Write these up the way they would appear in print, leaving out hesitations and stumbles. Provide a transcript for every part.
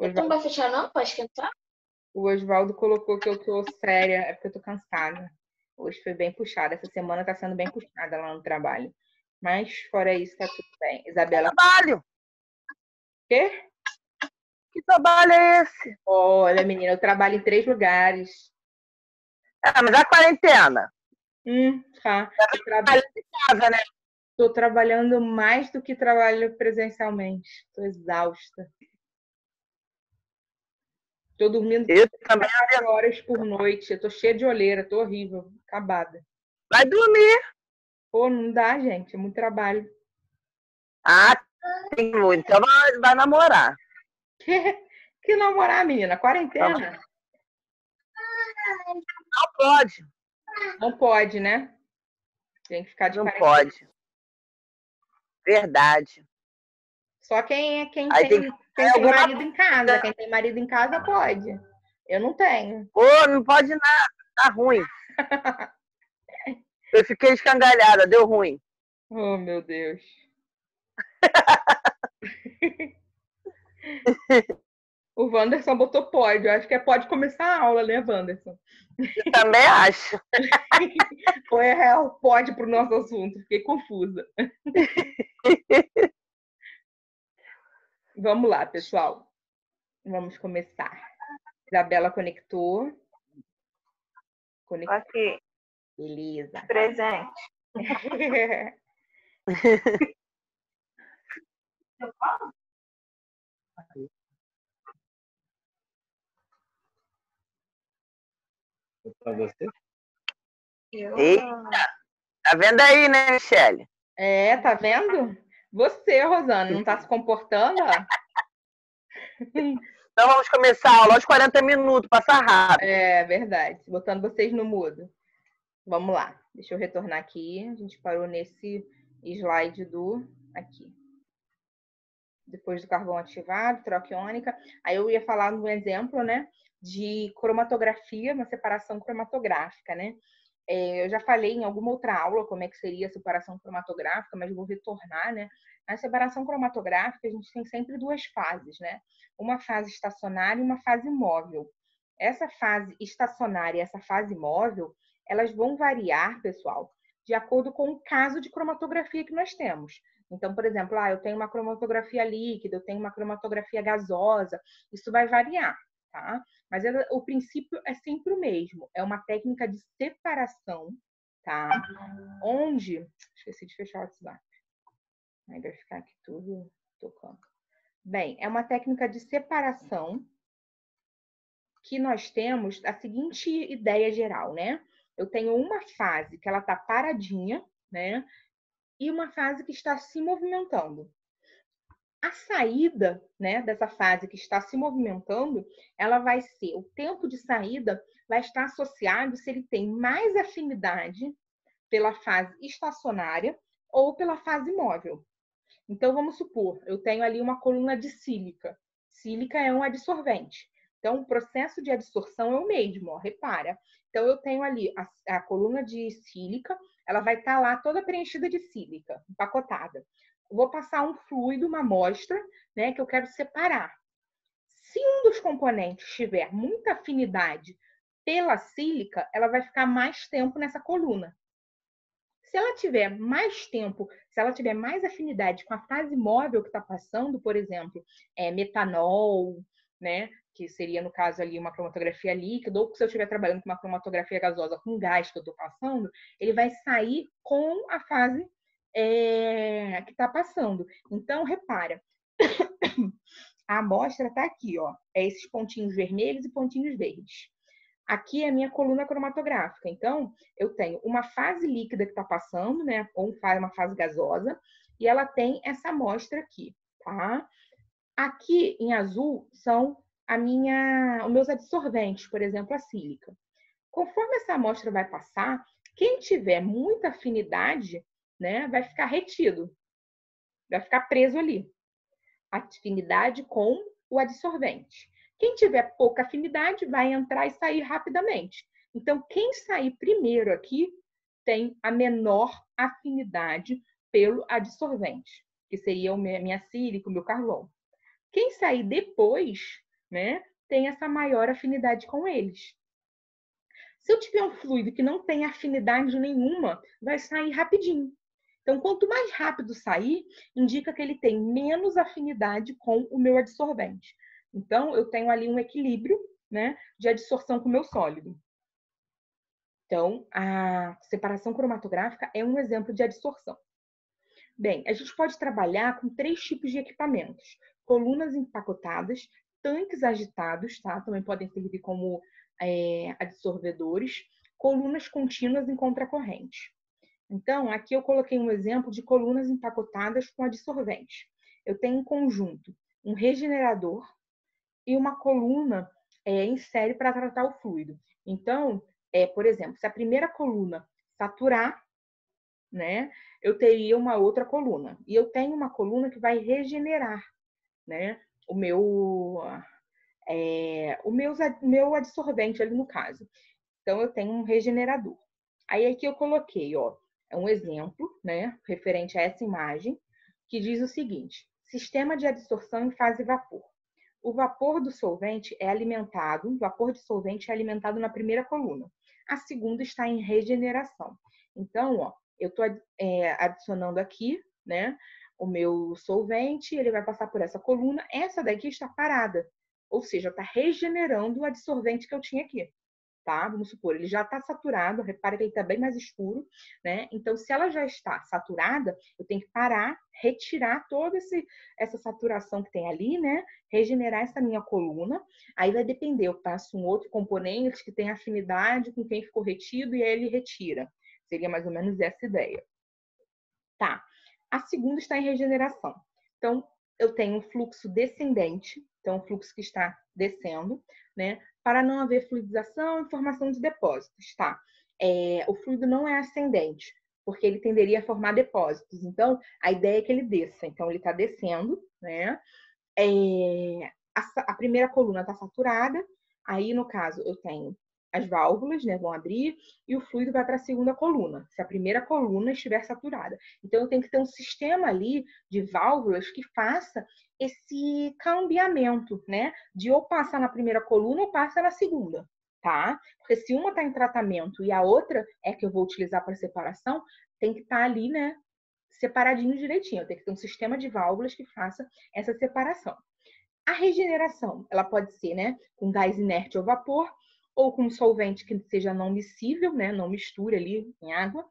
Então não vai fechar não? Pode esquentar? O Oswaldo colocou que eu tô séria, é porque eu tô cansada. Hoje foi bem puxada. Essa semana tá sendo bem puxada lá no trabalho. Mas fora isso, tá tudo bem. Isabela. Trabalho! Quê? Que trabalho é esse? Olha, menina, eu trabalho em 3 lugares. Mas a quarentena? Tá. Trabalho de casa, né? Tô trabalhando mais do que trabalho presencialmente. Tô exausta. Tô dormindo Eu também. 4 horas por noite. Eu tô cheia de olheira, tô horrível, acabada. Vai dormir. Pô, não dá, gente. É muito trabalho. Tem muito. Então vai namorar. Que namorar, menina? Quarentena? Não pode. Não pode, né? Tem que ficar de Não quarentena. pode. Verdade. Só quem tem alguma marido em casa. Quem tem marido em casa pode. Eu não tenho. Pô, não pode nada. Tá ruim. Eu fiquei escangalhada. Deu ruim. Oh, meu Deus. O Wanderson botou pode. Eu acho que pode começar a aula, né, Wanderson? Eu também acho. Ou é real pode pro nosso assunto? Fiquei confusa. Vamos lá, pessoal. Vamos começar. Isabela conectou. Aqui. Beleza. Presente. Pra você? Eita. Tá vendo aí, né, Michele? Tá vendo? Você, Rosana, não tá se comportando? Então vamos começar a aula aos 40 minutos, passa rápido. É verdade. Botando vocês no mudo. Vamos lá. Deixa eu retornar aqui. A gente parou nesse slide do... Aqui. Depois do carvão ativado, troca iônica. Aí eu ia falar um exemplo, né? De cromatografia, uma separação cromatográfica, né? Eu já falei em alguma outra aula como é que seria a separação cromatográfica, mas vou retornar, né? Na separação cromatográfica, a gente tem sempre 2 fases, né? Uma fase estacionária e uma fase móvel. Essa fase estacionária e essa fase móvel, elas vão variar, pessoal, de acordo com o caso de cromatografia que nós temos. Então, por exemplo, eu tenho uma cromatografia líquida, eu tenho uma cromatografia gasosa, isso vai variar, tá? Mas o princípio é sempre o mesmo, é uma técnica de separação, tá? Onde... Esqueci de fechar o WhatsApp. Aí vai ficar aqui tudo tocando. Bem, é uma técnica de separação que nós temos a seguinte ideia geral, né? Eu tenho uma fase que ela tá paradinha, né? E uma fase que está se movimentando. A saída, né, dessa fase que está se movimentando, ela vai ser, o tempo de saída vai estar associado se ele tem mais afinidade pela fase estacionária ou pela fase móvel. Então, vamos supor, eu tenho ali uma coluna de sílica. Sílica é um adsorvente. Então, o processo de adsorção é o mesmo, ó, repara. Então, eu tenho ali a coluna de sílica, ela vai estar lá toda preenchida de sílica, empacotada. Vou passar um fluido, uma amostra, né, que eu quero separar. Se um dos componentes tiver muita afinidade pela sílica, ela vai ficar mais tempo nessa coluna. Se ela tiver mais tempo, se ela tiver mais afinidade com a fase móvel que está passando, por exemplo, metanol, né, que seria, no caso ali, uma cromatografia líquida, ou se eu estiver trabalhando com uma cromatografia gasosa com gás que eu estou passando, ele vai sair com a fase que está passando. Então, repara, a amostra está aqui, ó, é esses pontinhos vermelhos e pontinhos verdes. Aqui é a minha coluna cromatográfica. Então, eu tenho uma fase líquida que está passando, né? Ou uma fase gasosa, e ela tem essa amostra aqui, tá? Aqui em azul são os meus adsorventes, por exemplo, a sílica. Conforme essa amostra vai passar, quem tiver muita afinidade, né, vai ficar retido, vai ficar preso ali. Afinidade com o adsorvente. Quem tiver pouca afinidade vai entrar e sair rapidamente. Então, quem sair primeiro aqui tem a menor afinidade pelo adsorvente, que seria a minha sílica, o meu carvão. Quem sair depois né, tem essa maior afinidade com eles. Se eu tiver um fluido que não tem afinidade nenhuma, vai sair rapidinho. Então, quanto mais rápido sair, indica que ele tem menos afinidade com o meu adsorvente. Então, eu tenho ali um equilíbrio, né, de adsorção com o meu sólido. Então, a separação cromatográfica é um exemplo de adsorção. Bem, a gente pode trabalhar com 3 tipos de equipamentos. Colunas empacotadas, tanques agitados, tá? Também podem servir como adsorvedores, colunas contínuas em contracorrente. Então, aqui eu coloquei um exemplo de colunas empacotadas com adsorvente. Eu tenho um conjunto, um regenerador e uma coluna em série para tratar o fluido. Então, por exemplo, se a primeira coluna saturar, né, eu teria uma outra coluna. E eu tenho uma coluna que vai regenerar, né, o meu adsorvente ali no caso. Então, eu tenho um regenerador. Aí aqui eu coloquei, ó, um exemplo, né, referente a essa imagem, que diz o seguinte: sistema de adsorção em fase vapor. O vapor do solvente é alimentado, o vapor de solvente é alimentado na primeira coluna. A segunda está em regeneração. Então, ó, eu estou adicionando aqui, né, o meu solvente, ele vai passar por essa coluna. Essa daqui está parada, ou seja, está regenerando o adsorvente que eu tinha aqui. Tá? Vamos supor, ele já está saturado, repara que ele está bem mais escuro, né? Então, se ela já está saturada, eu tenho que parar, retirar toda essa saturação que tem ali, né? Regenerar essa minha coluna. Aí vai depender, eu passo um outro componente que tem afinidade com quem ficou retido e aí ele retira. Seria mais ou menos essa ideia. Tá. A segunda está em regeneração. Então, eu tenho um fluxo descendente, então um fluxo que está descendo, né? Para não haver fluidização e formação de depósitos, tá? O fluido não é ascendente, porque ele tenderia a formar depósitos. Então, a ideia é que ele desça. Então, ele está descendo, né? A primeira coluna está saturada. Aí, no caso, eu tenho as válvulas, né, vão abrir e o fluido vai para a segunda coluna, se a primeira coluna estiver saturada. Então, eu tenho que ter um sistema ali de válvulas que faça esse cambiamento, né, de ou passar na primeira coluna ou passa na segunda, tá? Porque se uma está em tratamento e a outra é que eu vou utilizar para separação, tem que estar ali, né, separadinho direitinho. Eu tenho que ter um sistema de válvulas que faça essa separação. A regeneração, ela pode ser, né, com gás inerte ou vapor, ou com solvente que seja não miscível, né, não misture ali em água.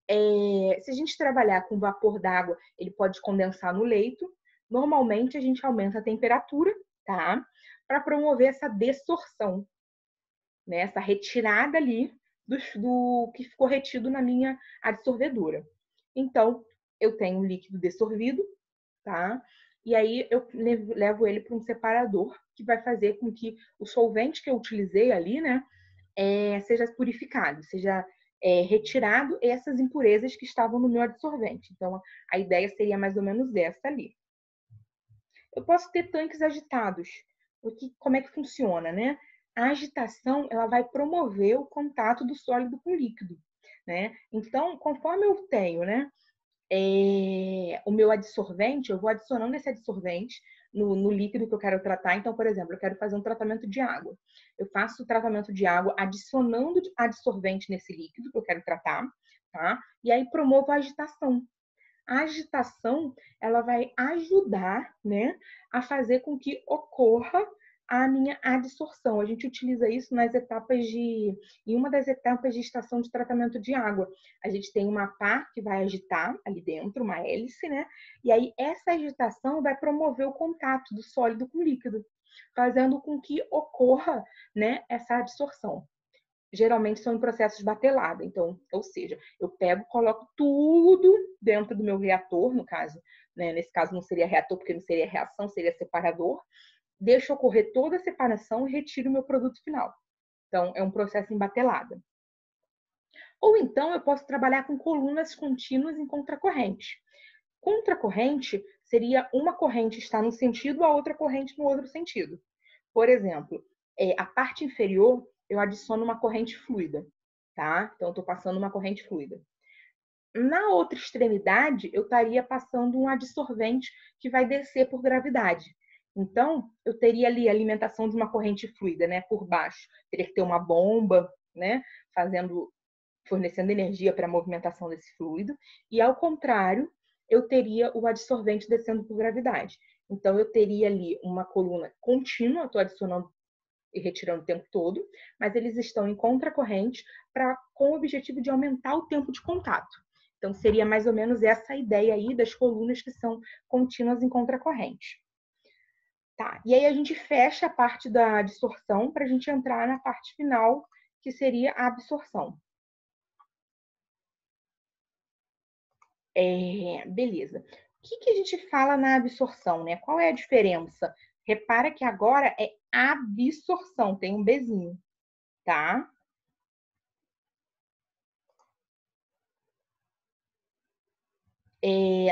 Se a gente trabalhar com vapor d'água, ele pode condensar no leito. Normalmente, a gente aumenta a temperatura, tá? Para promover essa dessorção, né, essa retirada ali do que ficou retido na minha adsorvedora. Então, eu tenho um líquido dessorvido, tá? E aí eu levo ele para um separador que vai fazer com que o solvente que eu utilizei ali, né, seja purificado, seja retirado essas impurezas que estavam no meu adsorvente. Então, a ideia seria mais ou menos essa ali. Eu posso ter tanques agitados. Como é que funciona, né? A agitação, ela vai promover o contato do sólido com o líquido, né? Então, conforme eu tenho, né, o meu adsorvente, eu vou adicionando esse adsorvente no líquido que eu quero tratar. Então, por exemplo, eu quero fazer um tratamento de água. Eu faço o tratamento de água adicionando adsorvente nesse líquido que eu quero tratar, tá? E aí promovo a agitação. A agitação, ela vai ajudar, né, a fazer com que ocorra a minha adsorção. A gente utiliza isso em uma das etapas de estação de tratamento de água. A gente tem uma pá que vai agitar ali dentro, uma hélice, né? E aí essa agitação vai promover o contato do sólido com o líquido, fazendo com que ocorra, né, essa adsorção. Geralmente são em processos batelada. Então, ou seja, eu pego, coloco tudo dentro do meu reator, no caso, né? Nesse caso não seria reator, porque não seria reação, seria separador. Deixo ocorrer toda a separação e retiro o meu produto final. Então, é um processo em batelada. Ou então, eu posso trabalhar com colunas contínuas em contracorrente. Contracorrente seria uma corrente estar num sentido, a outra corrente no outro sentido. Por exemplo, a parte inferior, eu adiciono uma corrente fluida, tá? Então, eu estou passando uma corrente fluida. Na outra extremidade, eu estaria passando um adsorvente que vai descer por gravidade. Então, eu teria ali a alimentação de uma corrente fluida, né, por baixo. Teria que ter uma bomba, né, fornecendo energia para a movimentação desse fluido. E, ao contrário, eu teria o adsorvente descendo por gravidade. Então, eu teria ali uma coluna contínua, estou adicionando e retirando o tempo todo, mas eles estão em contracorrente com o objetivo de aumentar o tempo de contato. Então, seria mais ou menos essa ideia aí das colunas que são contínuas em contracorrente. Tá, e aí a gente fecha a parte da distorção para a gente entrar na parte final, que seria a absorção. Beleza. O que a gente fala na absorção, né? Qual é a diferença? Repara que agora é absorção, tem um Bzinho, tá?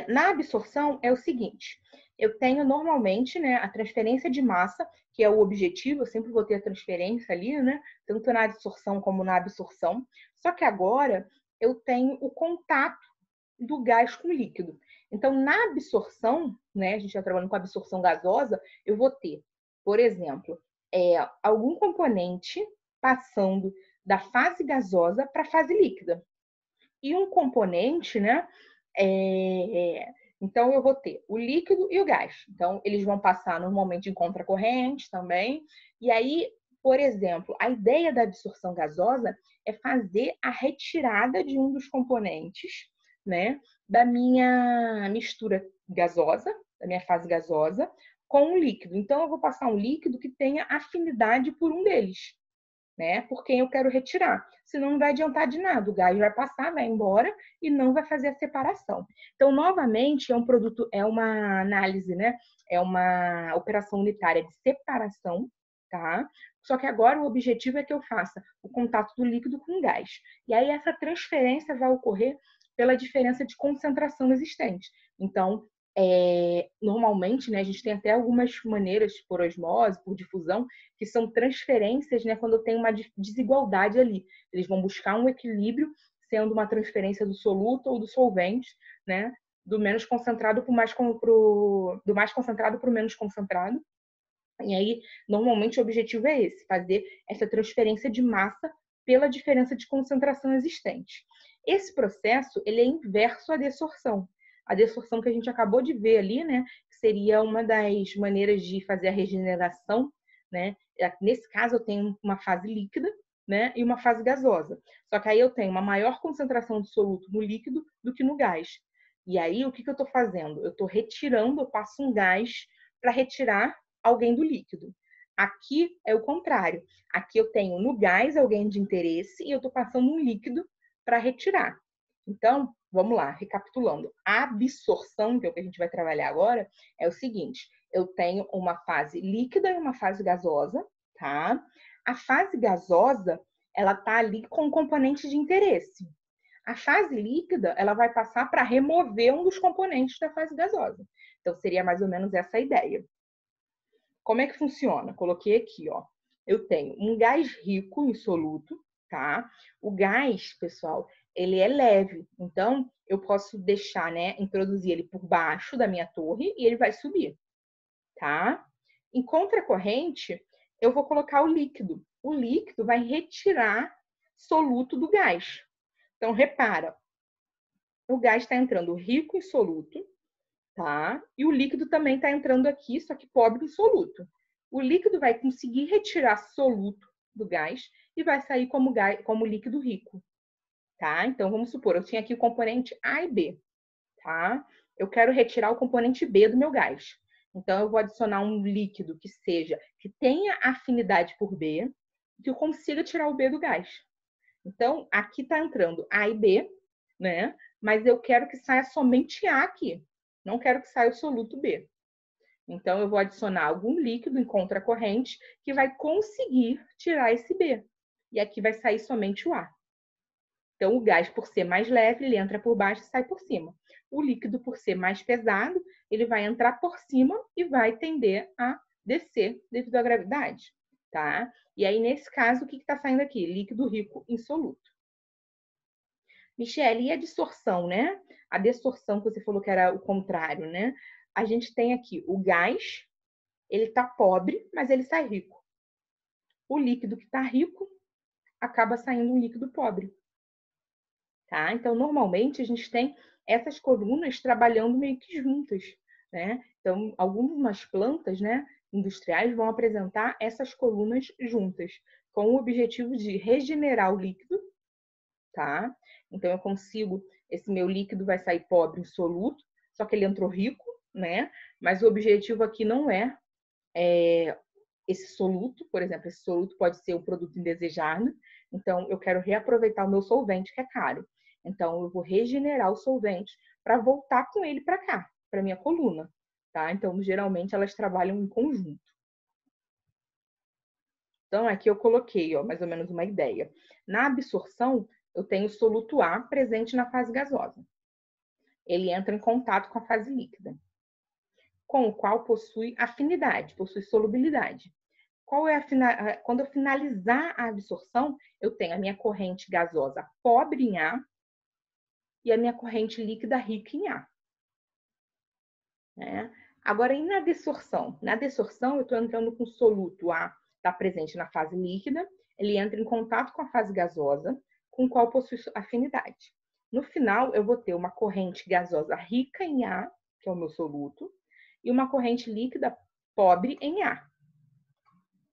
Na absorção é o seguinte, eu tenho normalmente, né, a transferência de massa, que é o objetivo, eu sempre vou ter a transferência ali, né, tanto na adsorção como na absorção, só que agora eu tenho o contato do gás com o líquido. Então, na absorção, né, a gente está trabalhando com absorção gasosa, eu vou ter, por exemplo, algum componente passando da fase gasosa para a fase líquida. E um componente, né, então, eu vou ter o líquido e o gás. Então, eles vão passar normalmente em contracorrente também. E aí, por exemplo, a ideia da absorção gasosa é fazer a retirada de um dos componentes, né, da minha mistura gasosa, da minha fase gasosa, com o líquido. Então, eu vou passar um líquido que tenha afinidade por um deles, né? Por quem eu quero retirar. Senão não vai adiantar de nada. O gás vai passar, vai embora e não vai fazer a separação. Então, novamente, é uma análise, né? É uma operação unitária de separação, tá? Só que agora o objetivo é que eu faça o contato do líquido com o gás. E aí essa transferência vai ocorrer pela diferença de concentração existente. Então, normalmente, né, a gente tem até algumas maneiras por osmose, por difusão, que são transferências, né, quando tem uma desigualdade ali. Eles vão buscar um equilíbrio, sendo uma transferência do soluto ou do solvente, né, do menos concentrado do mais concentrado para o menos concentrado. E aí, normalmente, o objetivo é esse, fazer essa transferência de massa pela diferença de concentração existente. Esse processo, ele é inverso à desorção. A desorção que a gente acabou de ver ali, né, que seria uma das maneiras de fazer a regeneração, né? Nesse caso, eu tenho uma fase líquida, né, e uma fase gasosa. Só que aí eu tenho uma maior concentração de soluto no líquido do que no gás. E aí, o que eu estou fazendo? Eu estou retirando, eu passo um gás para retirar alguém do líquido. Aqui é o contrário. Aqui eu tenho no gás alguém de interesse e eu estou passando um líquido para retirar. Então, vamos lá, recapitulando. A absorção, que é o que a gente vai trabalhar agora, é o seguinte: eu tenho uma fase líquida e uma fase gasosa, tá? A fase gasosa, ela tá ali com componente de interesse. A fase líquida, ela vai passar para remover um dos componentes da fase gasosa. Então, seria mais ou menos essa a ideia. Como é que funciona? Coloquei aqui, ó. Eu tenho um gás rico em soluto, tá? O gás, pessoal, ele é leve. Então, eu posso deixar, né, introduzir ele por baixo da minha torre e ele vai subir, tá? Em contracorrente, eu vou colocar o líquido. O líquido vai retirar soluto do gás. Então, repara, o gás está entrando rico em soluto, tá? E o líquido também está entrando aqui, só que pobre em soluto. O líquido vai conseguir retirar soluto do gás e vai sair como líquido rico, tá? Então, vamos supor, eu tinha aqui o componente A e B, tá? Eu quero retirar o componente B do meu gás. Então, eu vou adicionar um líquido que tenha afinidade por B, que eu consiga tirar o B do gás. Então, aqui está entrando A e B, né? Mas eu quero que saia somente A aqui. Não quero que saia o soluto B. Então, eu vou adicionar algum líquido em contracorrente que vai conseguir tirar esse B. E aqui vai sair somente o A. Então, o gás, por ser mais leve, ele entra por baixo e sai por cima. O líquido, por ser mais pesado, ele vai entrar por cima e vai tender a descer devido à gravidade, tá? E aí, nesse caso, o que está saindo aqui? Líquido rico em soluto. Michele, e a distorção, né? A distorção que você falou que era o contrário, né? A gente tem aqui o gás, ele está pobre, mas ele sai rico. O líquido que está rico acaba saindo um líquido pobre. Tá? Então, normalmente, a gente tem essas colunas trabalhando meio que juntas, né? Então, algumas plantas, né, industriais vão apresentar essas colunas juntas, com o objetivo de regenerar o líquido, tá? Então, eu consigo, esse meu líquido vai sair pobre, insoluto, só que ele entrou rico, né? Mas o objetivo aqui não é esse soluto, por exemplo, esse soluto pode ser um produto indesejado, então eu quero reaproveitar o meu solvente, que é caro. Então, eu vou regenerar o solvente para voltar com ele para cá, para minha coluna, tá? Então, geralmente, elas trabalham em conjunto. Então, aqui eu coloquei, ó, mais ou menos uma ideia. Na absorção, eu tenho o soluto A presente na fase gasosa. Ele entra em contato com a fase líquida, com o qual possui afinidade, possui solubilidade. Quando eu finalizar a absorção, eu tenho a minha corrente gasosa pobre em A e a minha corrente líquida rica em A. Né? Agora, e na desorção? Na desorção, eu estou entrando com o soluto A, está presente na fase líquida, ele entra em contato com a fase gasosa, com o qual possui afinidade. No final, eu vou ter uma corrente gasosa rica em A, que é o meu soluto, e uma corrente líquida pobre em A.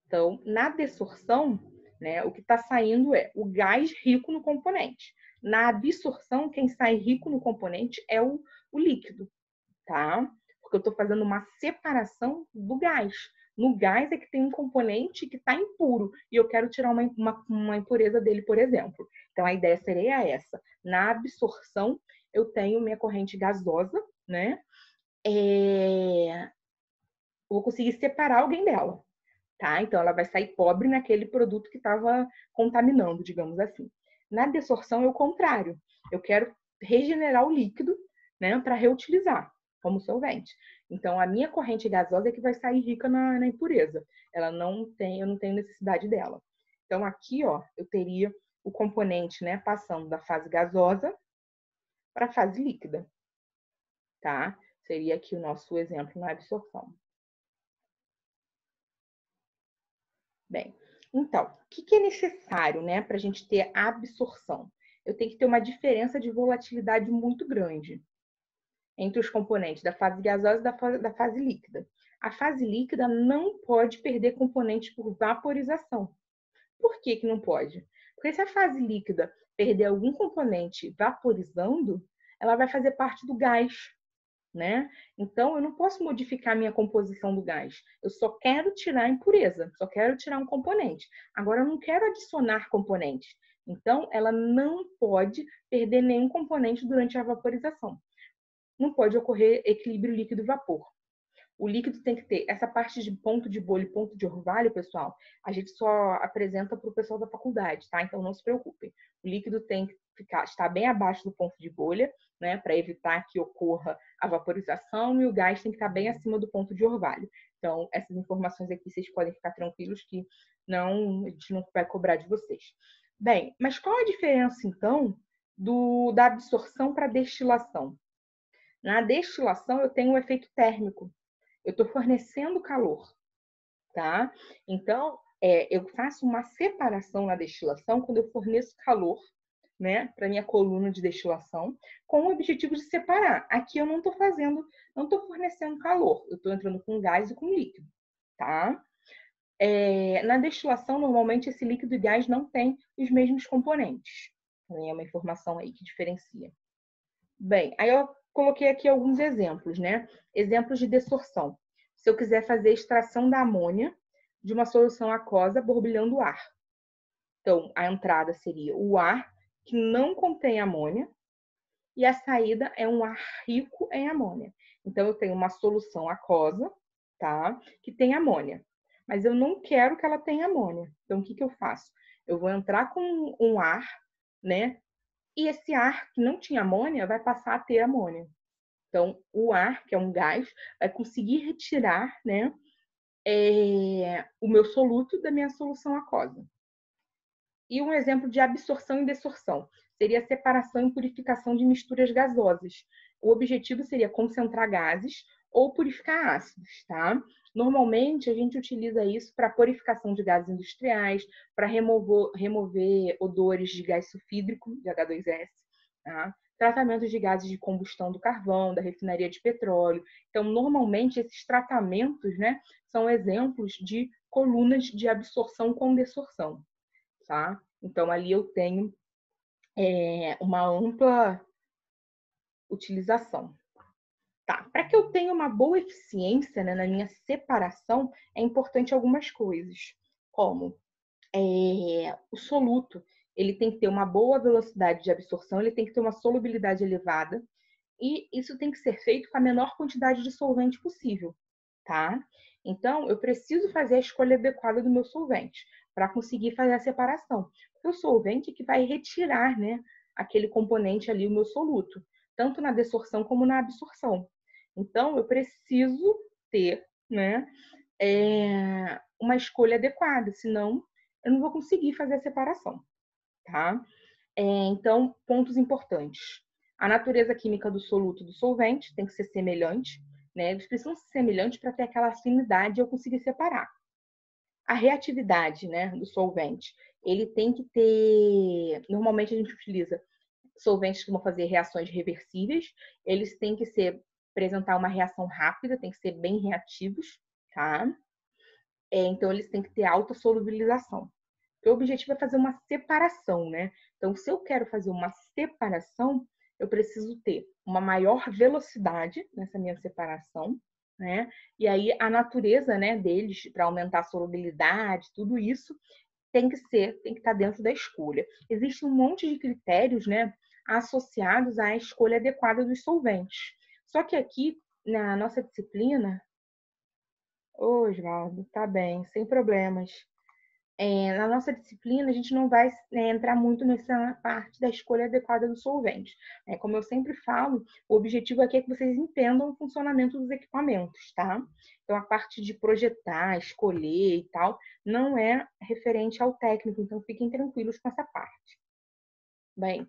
Então, na desorção, né, o que está saindo é o gás rico no componente. Na absorção, quem sai rico no componente é o líquido, tá? Porque eu estou fazendo uma separação do gás. No gás é que tem um componente que está impuro e eu quero tirar uma impureza dele, por exemplo. Então, a ideia seria essa. Na absorção, eu tenho minha corrente gasosa, né? Vou conseguir separar alguém dela. Tá? Então, ela vai sair pobre naquele produto que estava contaminando, digamos assim. Na desorção, é o contrário. Eu quero regenerar o líquido, né, para reutilizar como solvente. Então, a minha corrente gasosa é que vai sair rica na impureza. Eu não tenho necessidade dela. Então, aqui, ó, eu teria o componente, né, passando da fase gasosa para a fase líquida. Tá? Seria aqui o nosso exemplo na absorção. Bem, então, o que é necessário, né, para a gente ter a absorção? Eu tenho que ter uma diferença de volatilidade muito grande entre os componentes da fase gasosa e da fase líquida. A fase líquida não pode perder componentes por vaporização. Por que não pode? Porque se a fase líquida perder algum componente vaporizando, ela vai fazer parte do gás, né? Então, eu não posso modificar a minha composição do gás. Eu só quero tirar a impureza, só quero tirar um componente. Agora, eu não quero adicionar componentes. Então, ela não pode perder nenhum componente durante a vaporização. Não pode ocorrer equilíbrio líquido-vapor. O líquido tem que ter essa parte de ponto de bolha e ponto de orvalho, pessoal, a gente só apresenta para o pessoal da faculdade, tá? Então, não se preocupem. O líquido tem que estar bem abaixo do ponto de bolha, né, para evitar que ocorra a vaporização, e o gás tem que estar bem acima do ponto de orvalho. Então, essas informações aqui vocês podem ficar tranquilos que a gente não vai cobrar de vocês. Bem, mas qual a diferença, então, da absorção para a destilação? Na destilação, eu tenho um efeito térmico. Eu estou fornecendo calor, tá? Então, eu faço uma separação na destilação quando eu forneço calor, né, para minha coluna de destilação, com o objetivo de separar. Aqui eu não estou fornecendo calor, eu estou entrando com gás e com líquido, tá? Na destilação, normalmente, esse líquido e gás não têm os mesmos componentes. É uma informação aí que diferencia. Bem, aí eu coloquei aqui alguns exemplos, né? Exemplos de desorção. Se eu quiser fazer extração da amônia de uma solução aquosa borbulhando ar. Então, a entrada seria o ar que não contém amônia e a saída é um ar rico em amônia. Então, eu tenho uma solução aquosa, tá? Que tem amônia. Mas eu não quero que ela tenha amônia. Então, o que eu faço? Eu vou entrar com um ar, né? E esse ar que não tinha amônia vai passar a ter amônia. Então, o ar, que é um gás, vai conseguir retirar, né, o meu soluto da minha solução aquosa. E um exemplo de absorção e desorção seria a separação e purificação de misturas gasosas. O objetivo seria concentrar gases ou purificar ácidos, tá? Normalmente, a gente utiliza isso para purificação de gases industriais, para remover odores de gás sulfídrico, de H2S, tá? Tratamentos de gases de combustão do carvão, da refinaria de petróleo. Então, normalmente, esses tratamentos, né, são exemplos de colunas de absorção com desorção, tá? Então, ali eu tenho uma ampla utilização. Tá, para que eu tenha uma boa eficiência, né, na minha separação, é importante algumas coisas, como o soluto, ele tem que ter uma boa velocidade de absorção, ele tem que ter uma solubilidade elevada, e isso tem que ser feito com a menor quantidade de solvente possível, tá? Então, eu preciso fazer a escolha adequada do meu solvente para conseguir fazer a separação. Porque o solvente é que vai retirar, né, aquele componente ali, o meu soluto, tanto na desorção como na absorção. Então, eu preciso ter, né, uma escolha adequada, senão eu não vou conseguir fazer a separação, tá? Então, pontos importantes. A natureza química do soluto e do solvente tem que ser semelhante, né? Eles precisam ser semelhantes para ter aquela afinidade e eu conseguir separar. A reatividade, né, do solvente, ele tem que ter... Normalmente a gente utiliza solventes que vão fazer reações reversíveis, eles têm que apresentar uma reação rápida, tem que ser bem reativos, tá? Então, eles têm que ter alta solubilização. O objetivo é fazer uma separação, né? Então, se eu quero fazer uma separação, eu preciso ter uma maior velocidade nessa minha separação, né? E aí, a natureza, né, deles, para aumentar a solubilidade, tudo isso, tem que estar dentro da escolha. Existe um monte de critérios, né, associados à escolha adequada dos solventes. Só que aqui, na nossa disciplina... Ô, Osvaldo, tá bem, sem problemas. Na nossa disciplina, a gente não vai entrar muito nessa parte da escolha adequada do solvente. Como eu sempre falo, o objetivo aqui é que vocês entendam o funcionamento dos equipamentos, tá? Então, a parte de projetar, escolher e tal, não é referente ao técnico, então fiquem tranquilos com essa parte. Bem,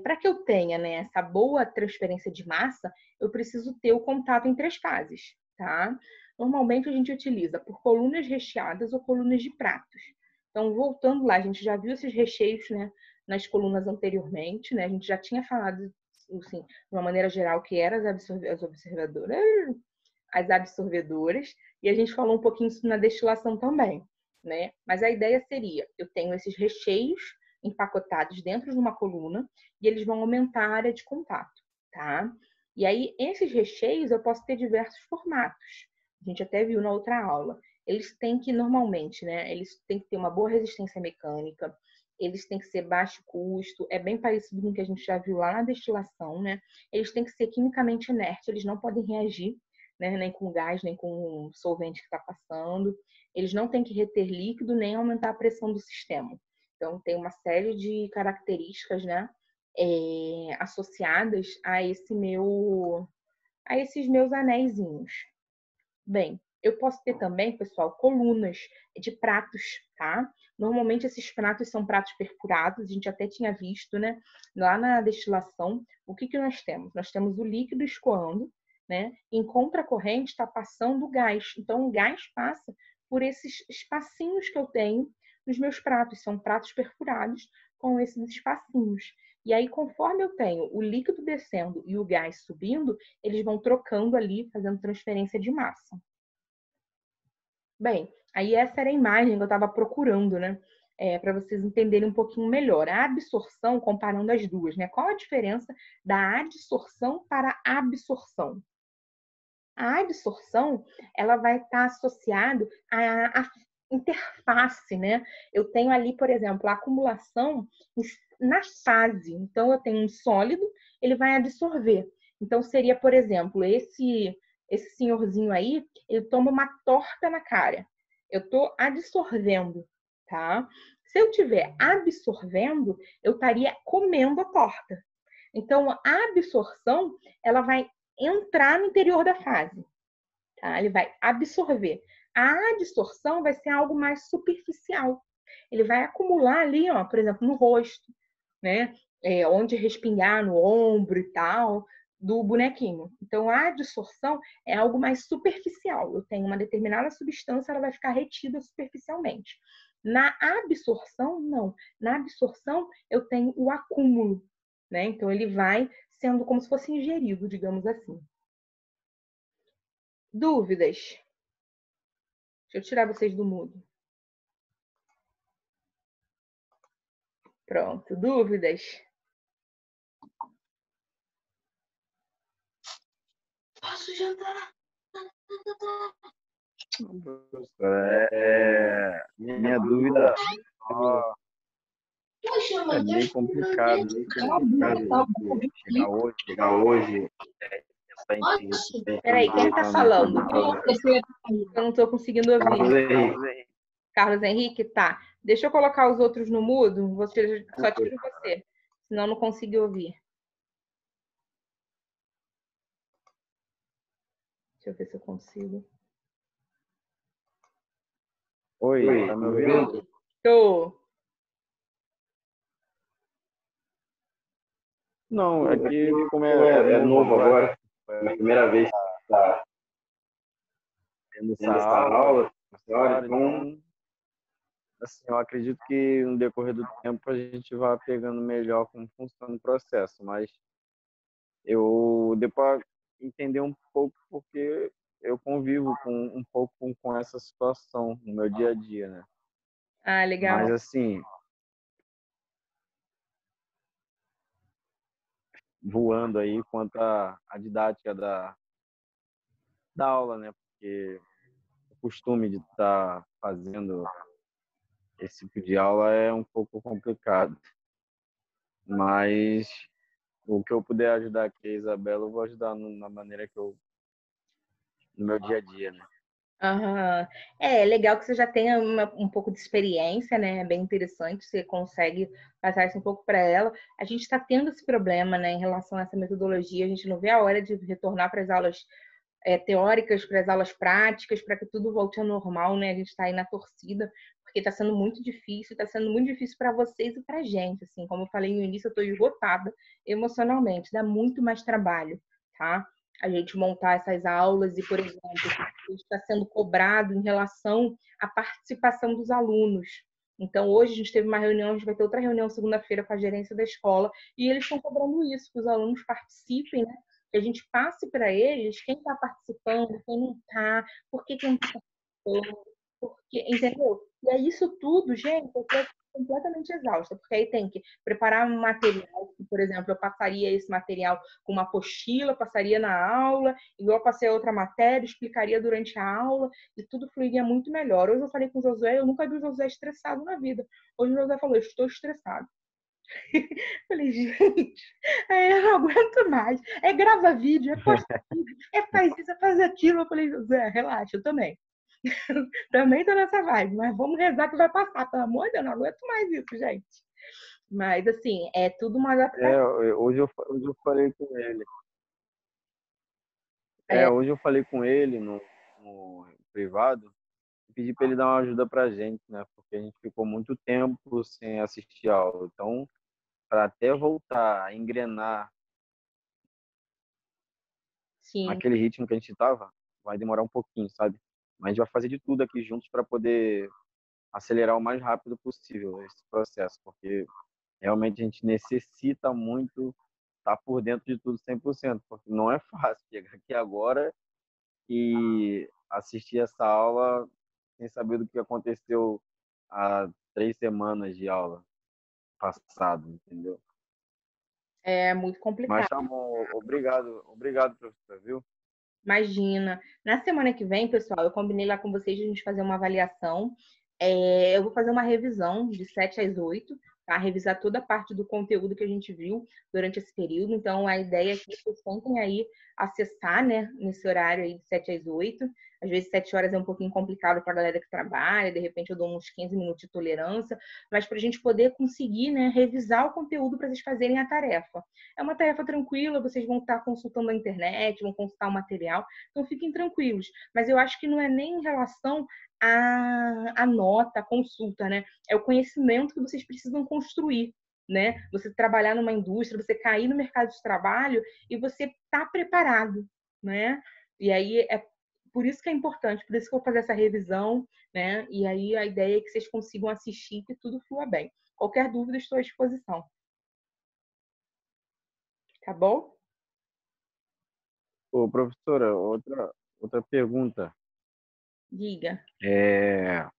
para que eu tenha, né, essa boa transferência de massa, eu preciso ter o contato em 3 fases, tá? Normalmente a gente utiliza por colunas recheadas ou colunas de pratos. Então, voltando lá, a gente já viu esses recheios, né, nas colunas anteriormente, né? A gente já tinha falado, assim, de uma maneira geral, que eram as absorvedoras, e a gente falou um pouquinho isso na destilação também, né? Mas a ideia seria, eu tenho esses recheios empacotados dentro de uma coluna e eles vão aumentar a área de contato, tá? E aí, esses recheios eu posso ter diversos formatos. A gente até viu na outra aula. Eles têm que, normalmente, né? Eles têm que ter uma boa resistência mecânica, eles têm que ser baixo custo, é bem parecido com o que a gente já viu lá na destilação, né? Eles têm que ser quimicamente inertes, eles não podem reagir, né? Nem com gás, nem com o solvente que está passando. Eles não têm que reter líquido, nem aumentar a pressão do sistema. Então, tem uma série de características, né, associadas a esses meus anéisinhos. Bem, eu posso ter também, pessoal, colunas de pratos, tá? Normalmente esses pratos são pratos perfurados, a gente até tinha visto, né, lá na destilação. O que nós temos? Nós temos o líquido escoando, né? Em contracorrente está passando o gás. Então, o gás passa por esses espacinhos que eu tenho nos meus pratos. São pratos perfurados com esses espacinhos. E aí, conforme eu tenho o líquido descendo e o gás subindo, eles vão trocando ali, fazendo transferência de massa. Bem, aí essa era a imagem que eu estava procurando, né? Para vocês entenderem um pouquinho melhor. A absorção, comparando as duas, né? Qual a diferença da adsorção para a absorção? A adsorção, ela vai estar associada à interface, né? Eu tenho ali, por exemplo, a acumulação na fase. Então, eu tenho um sólido, ele vai absorver. Então, seria, por exemplo, esse senhorzinho aí, ele toma uma torta na cara. Eu estou absorvendo, tá? Se eu estiver absorvendo, eu estaria comendo a torta. Então, a absorção, ela vai entrar no interior da fase, tá? Ele vai absorver. A adsorção vai ser algo mais superficial. Ele vai acumular ali, ó, por exemplo, no rosto, né? Onde respingar no ombro e tal. do bonequinho. Então, a adsorção é algo mais superficial. Eu tenho uma determinada substância, ela vai ficar retida superficialmente. Na absorção, não. Na absorção, eu tenho o acúmulo, né? Então, ele vai sendo como se fosse ingerido, digamos assim. Dúvidas? Deixa eu tirar vocês do mudo. Pronto. Dúvidas? Posso jantar? Professora, minha dúvida Poxa, é mãe, bem complicado. Chegar hoje, pensar em si, Peraí, quem tá falando? Eu não tô conseguindo Carlos ouvir. Henrique. Carlos Henrique? Tá. Deixa eu colocar os outros no mudo. Só tiro você. Senão eu não consigo ouvir. Deixa eu ver se eu consigo. Oi, tá me ouvindo? Tô. Não, é que como é novo agora, é a primeira vez que está tendo essa aula, então, assim, eu acredito que no decorrer do tempo a gente vai pegando melhor como funciona o processo, mas eu deu para entender um pouco porque eu convivo um pouco com essa situação no meu dia a dia, né? Ah, legal. Mas assim, voando aí quanto à didática da aula, né? Porque o costume de estar fazendo esse tipo de aula é um pouco complicado. Mas o que eu puder ajudar aqui a Isabela, eu vou ajudar na maneira que eu no meu dia a dia, né? Aham. É legal que você já tenha um pouco de experiência, né? É bem interessante, você consegue passar isso um pouco para ela. A gente está tendo esse problema, né, em relação a essa metodologia. A gente não vê a hora de retornar para as aulas teóricas, para as aulas práticas, para que tudo volte ao normal, né? A gente está aí na torcida, porque está sendo muito difícil para vocês e para a gente. Assim, como eu falei no início, eu estou esgotada emocionalmente, dá muito mais trabalho, tá? A gente montar essas aulas e, por exemplo, está sendo cobrado em relação à participação dos alunos. Então, hoje a gente teve uma reunião, a gente vai ter outra reunião segunda-feira com a gerência da escola, e eles estão cobrando isso, que os alunos participem, né? Que a gente passe para eles quem está participando, quem não está, por que não está participando, porque, entendeu? E é isso tudo, gente, eu estou completamente exausta, porque aí tem que preparar um material, por exemplo, eu passaria esse material com uma apostila, passaria na aula, igual eu passei a outra matéria, explicaria durante a aula, e tudo fluiria muito melhor. Hoje eu falei com o Josué, eu nunca vi o Josué estressado na vida. Hoje o Josué falou, eu estou estressado. Falei, gente, eu não aguento mais. É grava vídeo, é posta vídeo, é faz isso, é faz aquilo. Eu falei, Zé, relaxa, eu também. Também tô nessa vibe, mas vamos rezar que vai passar. Pelo amor de Deus, eu não aguento mais isso, gente. Mas, assim, é tudo uma adaptação. Hoje eu falei com ele. É, Hoje eu falei com ele no privado e pedi para ele dar uma ajuda para a gente, né? Porque a gente ficou muito tempo sem assistir aula. Então, para até voltar a engrenar sim. naquele ritmo que a gente estava, vai demorar um pouquinho, sabe? Mas a gente vai fazer de tudo aqui juntos para poder acelerar o mais rápido possível esse processo, porque realmente a gente necessita muito estar por dentro de tudo 100%, porque não é fácil chegar aqui agora e assistir essa aula sem saber do que aconteceu há 3 semanas de aula passado, entendeu? É muito Mas complicado. tá bom, obrigado, professor, viu? Imagina. Na semana que vem, pessoal, eu combinei lá com vocês de a gente fazer uma avaliação. Eu vou fazer uma revisão de 7 às 8, tá? Revisar toda a parte do conteúdo que a gente viu durante esse período. Então, a ideia é que vocês tentem aí acessar, né, nesse horário aí de 7 às 8. Às vezes, 7 horas é um pouquinho complicado para a galera que trabalha, de repente eu dou uns 15 minutos de tolerância, mas para a gente poder conseguir, né, revisar o conteúdo para vocês fazerem a tarefa. É uma tarefa tranquila, vocês vão estar consultando a internet, vão consultar o material, então fiquem tranquilos. Mas eu acho que não é nem em relação à nota, à consulta, né? É o conhecimento que vocês precisam construir. né? Você trabalhar numa indústria, você cair no mercado de trabalho e você tá preparado, né? E aí é por isso que é importante, por isso que eu vou fazer essa revisão, né? E aí a ideia é que vocês consigam assistir e que tudo flua bem. Qualquer dúvida, estou à disposição. Tá bom? Ô, professora, outra pergunta. Diga.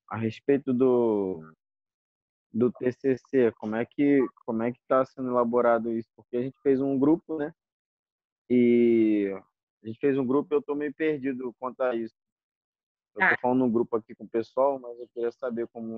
A respeito do TCC, como é que está sendo elaborado isso? Porque a gente fez um grupo, né? E a gente fez um grupo e eu estou meio perdido quanto a isso. Eu estou falando num grupo aqui com o pessoal, mas eu queria saber como...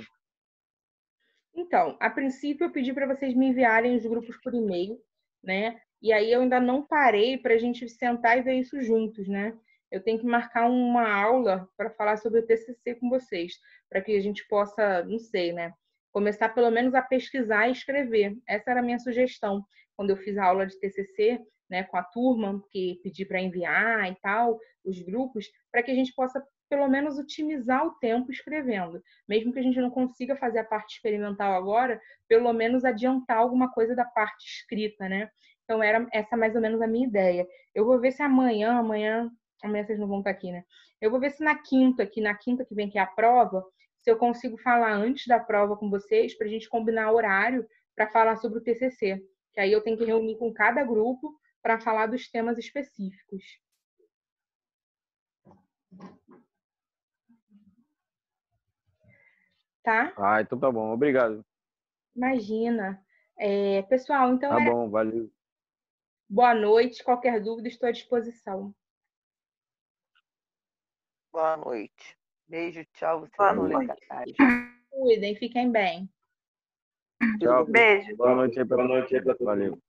Então, a princípio eu pedi para vocês me enviarem os grupos por e-mail, né? E aí eu ainda não parei para a gente sentar e ver isso juntos, né? Eu tenho que marcar uma aula para falar sobre o TCC com vocês, para que a gente possa, não sei, né? Começar pelo menos a pesquisar e escrever. Essa era a minha sugestão quando eu fiz a aula de TCC, né, com a turma, que pedi para enviar e tal, os grupos, para que a gente possa pelo menos otimizar o tempo escrevendo. Mesmo que a gente não consiga fazer a parte experimental agora, pelo menos adiantar alguma coisa da parte escrita, né? Então, era essa mais ou menos a minha ideia. Eu vou ver se amanhã vocês não vão estar aqui, né? Eu vou ver se na quinta que vem, que é a prova, se eu consigo falar antes da prova com vocês, para a gente combinar horário para falar sobre o TCC. Que aí eu tenho que reunir com cada grupo para falar dos temas específicos. Tá? Ah, então tá bom. Obrigado. Imagina. Pessoal, então Tá bom, valeu. boa noite. Qualquer dúvida, estou à disposição. Boa noite. Beijo, tchau. Vocês Boa são noite. legais. Cuidem, fiquem bem. Tchau. Beijo. Boa noite aí pra... Valeu.